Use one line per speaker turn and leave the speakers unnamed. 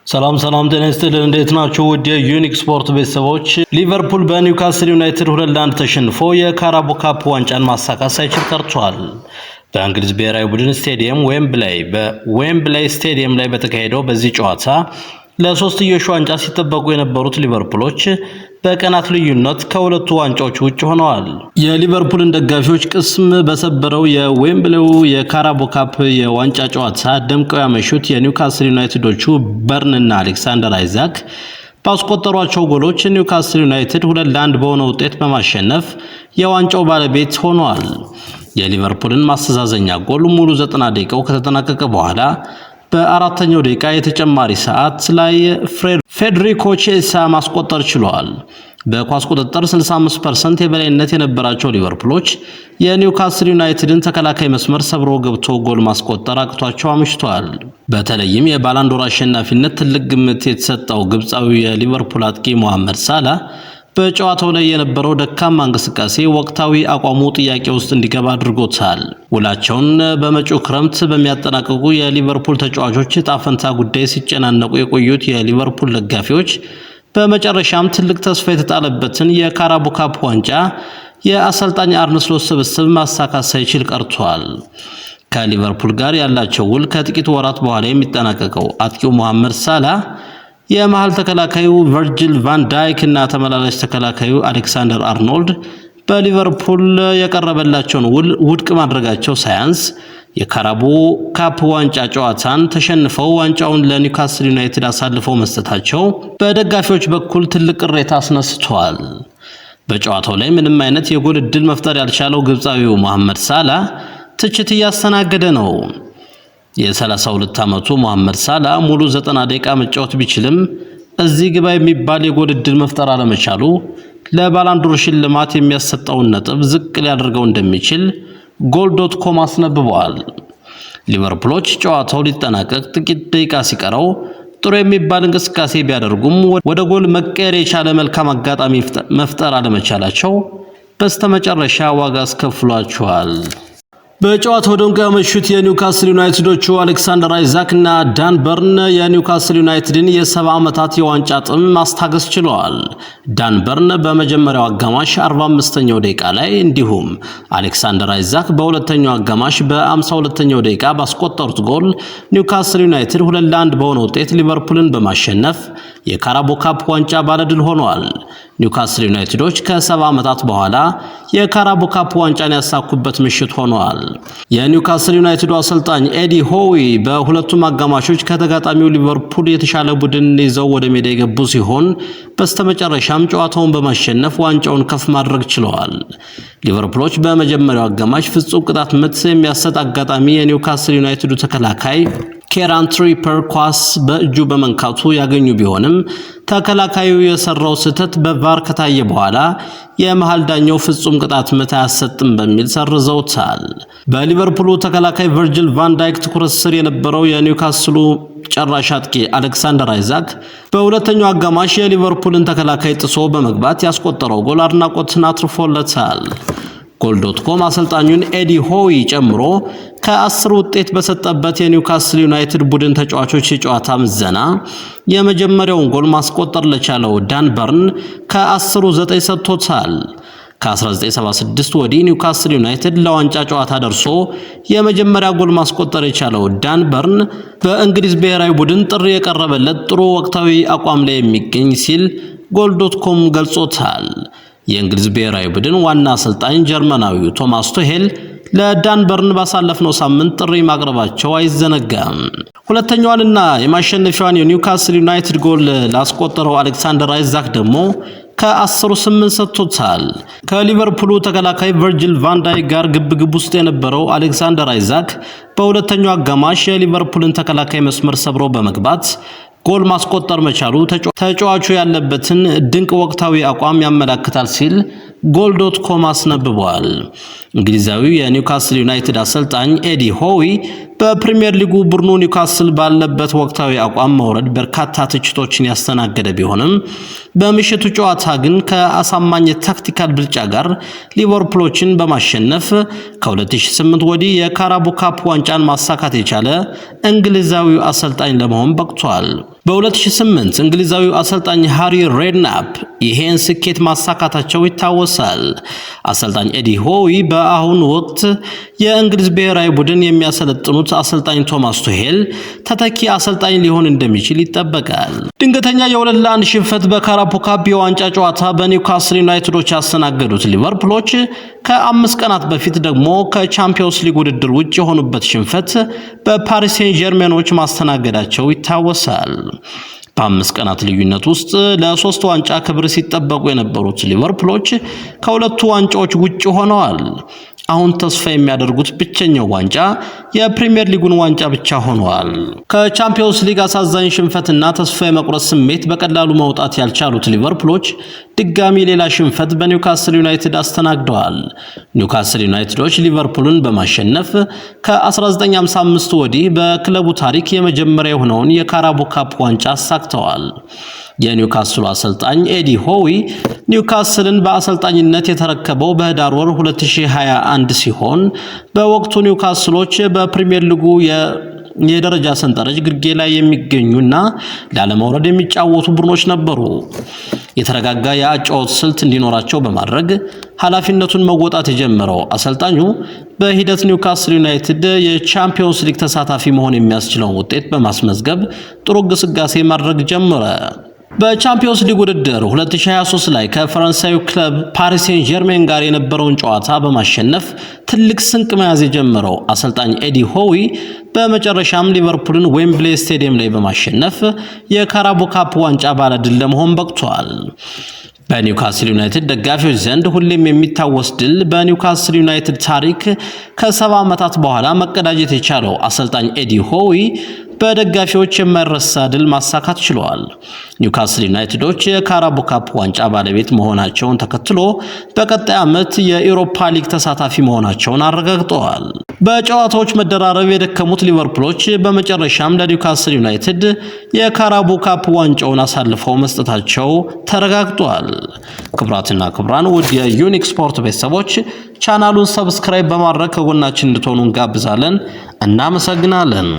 ሰላም ጤና ይስጥልን እንዴት ናችሁ? ወደ ዩኒክ ስፖርት ቤተሰቦች ሊቨርፑል በኒውካስል ዩናይትድ 2-1 ተሸንፎ የካራቦ ካፕ ዋንጫን ማሳካት ሳይችል ቀርቷል። በእንግሊዝ ብሔራዊ ቡድን ስቴዲየም በዌምብሌይ ስቴዲየም ላይ በተካሄደው በዚህ ጨዋታ ለሶስትዮሽ ዋንጫ ሲጠበቁ የነበሩት ሊቨርፑሎች በቀናት ልዩነት ከሁለቱ ዋንጫዎች ውጭ ሆነዋል። የሊቨርፑልን ደጋፊዎች ቅስም በሰበረው የዌምብሌው የካራቦ ካፕ የዋንጫ ጨዋታ ደምቀው ያመሹት የኒውካስል ዩናይትዶቹ በርንና አሌክሳንደር አይዛክ ባስቆጠሯቸው ጎሎች ኒውካስል ዩናይትድ 2-1 በሆነ ውጤት በማሸነፍ የዋንጫው ባለቤት ሆኗል። የሊቨርፑልን ማስተዛዘኛ ጎል ሙሉ 90 ደቂቃው ከተጠናቀቀ በኋላ በአራተኛው ደቂቃ የተጨማሪ ሰዓት ላይ ፌዴሪኮ ቺኤሳ ማስቆጠር ችሏል። በኳስ ቁጥጥር 65% የበላይነት የነበራቸው ሊቨርፑሎች የኒውካስል ዩናይትድን ተከላካይ መስመር ሰብሮ ገብቶ ጎል ማስቆጠር አቅቷቸው አምሽቷል። በተለይም የባላንዶር አሸናፊነት ትልቅ ግምት የተሰጠው ግብፃዊ የሊቨርፑል አጥቂ መሐመድ ሳላህ በጨዋታው ላይ የነበረው ደካማ እንቅስቃሴ ወቅታዊ አቋሙ ጥያቄ ውስጥ እንዲገባ አድርጎታል። ውላቸውን በመጪው ክረምት በሚያጠናቅቁ የሊቨርፑል ተጫዋቾች ጣፈንታ ጉዳይ ሲጨናነቁ የቆዩት የሊቨርፑል ደጋፊዎች በመጨረሻም ትልቅ ተስፋ የተጣለበትን የካራቦ ካፕ ዋንጫ የአሰልጣኝ አርነ ስሎት ስብስብ ማሳካት ሳይችል ቀርቷል። ከሊቨርፑል ጋር ያላቸው ውል ከጥቂት ወራት በኋላ የሚጠናቀቀው አጥቂው መሐመድ ሳላህ የመሃል ተከላካዩ ቨርጂል ቫን ዳይክ እና ተመላላሽ ተከላካዩ አሌክሳንደር አርኖልድ በሊቨርፑል የቀረበላቸውን ውል ውድቅ ማድረጋቸው ሳያንስ የካራቦ ካፕ ዋንጫ ጨዋታን ተሸንፈው ዋንጫውን ለኒውካስል ዩናይትድ አሳልፈው መስጠታቸው በደጋፊዎች በኩል ትልቅ ቅሬታ አስነስቷል። በጨዋታው ላይ ምንም አይነት የጎል እድል መፍጠር ያልቻለው ግብፃዊው መሐመድ ሳላህ ትችት እያስተናገደ ነው። የ32 ዓመቱ መሐመድ ሳላህ ሙሉ 90 ደቂቃ መጫወት ቢችልም እዚህ ግባ የሚባል የጎል እድል መፍጠር አለመቻሉ ለባላንዶር ሽልማት የሚያሰጠውን ነጥብ ዝቅ ሊያደርገው እንደሚችል ጎል.ኮም አስነብበዋል። ሊቨርፑሎች ጨዋታው ሊጠናቀቅ ጥቂት ደቂቃ ሲቀረው ጥሩ የሚባል እንቅስቃሴ ቢያደርጉም ወደ ጎል መቀየር የቻለ መልካም አጋጣሚ መፍጠር አለመቻላቸው በስተመጨረሻ ዋጋ አስከፍሏቸዋል። በጨዋታው ደምቀው ያመሹት የኒውካስል ዩናይትዶቹ አሌክሳንደር አይዛክ እና ዳን በርን የኒውካስል ዩናይትድን የ70 ዓመታት የዋንጫ ጥም ማስታገስ ችለዋል። ዳን በርን በመጀመሪያው አጋማሽ 45ኛው ደቂቃ ላይ እንዲሁም አሌክሳንደር አይዛክ በሁለተኛው አጋማሽ በ52ኛው ደቂቃ ባስቆጠሩት ጎል ኒውካስል ዩናይትድ 2-1 በሆነ ውጤት ሊቨርፑልን በማሸነፍ የካራቦ ካፕ ዋንጫ ባለድል ሆነዋል። ኒውካስል ዩናይትዶች ከ70 ዓመታት በኋላ የካራቦ ካፕ ዋንጫን ያሳኩበት ምሽት ሆነዋል። የኒውካስል ዩናይትዱ አሰልጣኝ ኤዲ ሆዊ በሁለቱም አጋማሾች ከተጋጣሚው ሊቨርፑል የተሻለ ቡድን ይዘው ወደ ሜዳ የገቡ ሲሆን በስተመጨረሻም ጨዋታውን በማሸነፍ ዋንጫውን ከፍ ማድረግ ችለዋል። ሊቨርፑሎች በመጀመሪያው አጋማሽ ፍጹም ቅጣት ምት የሚያሰጥ አጋጣሚ የኒውካስል ዩናይትዱ ተከላካይ ኬራን ትሪፐር ኳስ በእጁ በመንካቱ ያገኙ ቢሆንም ተከላካዩ የሰራው ስህተት በቫር ከታየ በኋላ የመሃል ዳኛው ፍጹም ቅጣት ምት አያሰጥም በሚል ሰርዘውታል። በሊቨርፑሉ ተከላካይ ቨርጂል ቫን ዳይክ ትኩረት ስር የነበረው የኒውካስሉ ጨራሽ አጥቂ አሌክሳንደር አይዛክ በሁለተኛው አጋማሽ የሊቨርፑልን ተከላካይ ጥሶ በመግባት ያስቆጠረው ጎል አድናቆትን አትርፎለታል። ጎል.ኮም አሰልጣኙን ኤዲ ሆዊ ጨምሮ ከ10 ውጤት በሰጠበት የኒውካስል ዩናይትድ ቡድን ተጫዋቾች የጨዋታ ምዘና የመጀመሪያውን ጎል ማስቆጠር ለቻለው ዳን በርን ከ10 9 ሰጥቶታል። ከ1976 ወዲህ ኒውካስል ዩናይትድ ለዋንጫ ጨዋታ ደርሶ የመጀመሪያ ጎል ማስቆጠር የቻለው ዳን በርን በእንግሊዝ ብሔራዊ ቡድን ጥሪ የቀረበለት ጥሩ ወቅታዊ አቋም ላይ የሚገኝ ሲል ጎል.ኮም ገልጾታል። የእንግሊዝ ብሔራዊ ቡድን ዋና አሰልጣኝ ጀርመናዊው ቶማስ ቱሄል ለዳን በርን ባሳለፍነው ሳምንት ጥሪ ማቅረባቸው አይዘነጋም። ሁለተኛዋንና የማሸነፊያዋን የኒውካስል ዩናይትድ ጎል ላስቆጠረው አሌክሳንደር አይዛክ ደግሞ ከ10 8 ሰጥቶታል። ከሊቨርፑሉ ተከላካይ ቨርጂል ቫን ዳይክ ጋር ግብግብ ውስጥ የነበረው አሌክሳንደር አይዛክ በሁለተኛው አጋማሽ የሊቨርፑልን ተከላካይ መስመር ሰብሮ በመግባት ጎል ማስቆጠር መቻሉ ተጫዋቹ ያለበትን ድንቅ ወቅታዊ አቋም ያመለክታል ሲል ጎል.ኮም አስነብቧል። እንግሊዛዊው የኒውካስል ዩናይትድ አሰልጣኝ ኤዲ ሆዊ በፕሪሚየር ሊጉ ቡድኑ ኒውካስል ባለበት ወቅታዊ አቋም መውረድ በርካታ ትችቶችን ያስተናገደ ቢሆንም በምሽቱ ጨዋታ ግን ከአሳማኝ ታክቲካል ብልጫ ጋር ሊቨርፑሎችን በማሸነፍ ከ2008 ወዲህ የካራቦ ካፕ ዋንጫን ማሳካት የቻለ እንግሊዛዊው አሰልጣኝ ለመሆን በቅቷል። በ2008 እንግሊዛዊው አሰልጣኝ ሃሪ ሬድናፕ ይሄን ስኬት ማሳካታቸው ይታወሳል። አሰልጣኝ ኤዲ ሆዊ በአሁኑ ወቅት የእንግሊዝ ብሔራዊ ቡድን የሚያሰለጥኑት አሰልጣኝ ቶማስ ቱሄል ተተኪ አሰልጣኝ ሊሆን እንደሚችል ይጠበቃል። ድንገተኛ የ2-1 ሽንፈት በካራቦ ካፕ የዋንጫ ጨዋታ በኒውካስል ዩናይትዶች ያስተናገዱት ሊቨርፑሎች ከ5 ቀናት በፊት ደግሞ ከቻምፒዮንስ ሊግ ውድድር ውጭ የሆኑበት ሽንፈት በፓሪስ ሴን ጀርሜኖች ማስተናገዳቸው ይታወሳል። በ5 ቀናት ልዩነት ውስጥ ለ3 ዋንጫ ክብር ሲጠበቁ የነበሩት ሊቨርፑሎች ከሁለቱ ዋንጫዎች ውጭ ሆነዋል። አሁን ተስፋ የሚያደርጉት ብቸኛው ዋንጫ የፕሪሚየር ሊጉን ዋንጫ ብቻ ሆኗል። ከቻምፒዮንስ ሊግ አሳዛኝ ሽንፈትና ተስፋ የመቁረጥ ስሜት በቀላሉ መውጣት ያልቻሉት ሊቨርፑሎች ድጋሚ ሌላ ሽንፈት በኒውካስል ዩናይትድ አስተናግደዋል። ኒውካስል ዩናይትዶች ሊቨርፑልን በማሸነፍ ከ1955 ወዲህ በክለቡ ታሪክ የመጀመሪያ የሆነውን የካራቦ ካፕ ዋንጫ አሳክተዋል። የኒውካስሉ አሰልጣኝ ኤዲ ሆዊ ኒውካስልን በአሰልጣኝነት የተረከበው በህዳር ወር 2021 ሲሆን በወቅቱ ኒውካስሎች በፕሪሚየር ሊጉ የደረጃ ሰንጠረዥ ግርጌ ላይ የሚገኙና ላለመውረድ የሚጫወቱ ቡድኖች ነበሩ። የተረጋጋ የአጨዋወት ስልት እንዲኖራቸው በማድረግ ኃላፊነቱን መወጣት የጀመረው አሰልጣኙ በሂደት ኒውካስል ዩናይትድ የቻምፒዮንስ ሊግ ተሳታፊ መሆን የሚያስችለውን ውጤት በማስመዝገብ ጥሩ ግስጋሴ ማድረግ ጀመረ። በቻምፒዮንስ ሊግ ውድድር 2023 ላይ ከፈረንሳዩ ክለብ ፓሪስ ሴን ጀርሜን ጋር የነበረውን ጨዋታ በማሸነፍ ትልቅ ስንቅ መያዝ የጀመረው አሰልጣኝ ኤዲ ሆዊ በመጨረሻም ሊቨርፑልን ዌምብሌ ስቴዲየም ላይ በማሸነፍ የካራቦ ካፕ ዋንጫ ባለድል ለመሆን በቅቷል። በኒውካስል ዩናይትድ ደጋፊዎች ዘንድ ሁሌም የሚታወስ ድል በኒውካስል ዩናይትድ ታሪክ ከ70 ዓመታት በኋላ መቀዳጀት የቻለው አሰልጣኝ ኤዲ ሆዊ በደጋፊዎች የማይረሳ ድል ማሳካት ችለዋል። ኒውካስል ዩናይትዶች የካራቦ ካፕ ዋንጫ ባለቤት መሆናቸውን ተከትሎ በቀጣይ ዓመት የዩሮፓ ሊግ ተሳታፊ መሆናቸውን አረጋግጠዋል። በጨዋታዎች መደራረብ የደከሙት ሊቨርፑሎች በመጨረሻም ለኒውካስል ዩናይትድ የካራቦ ካፕ ዋንጫውን አሳልፈው መስጠታቸው ተረጋግጧል። ክቡራትና ክቡራን ውድ የዩኒክ ስፖርት ቤተሰቦች ቻናሉን ሰብስክራይብ በማድረግ ከጎናችን እንድትሆኑ እንጋብዛለን። እናመሰግናለን።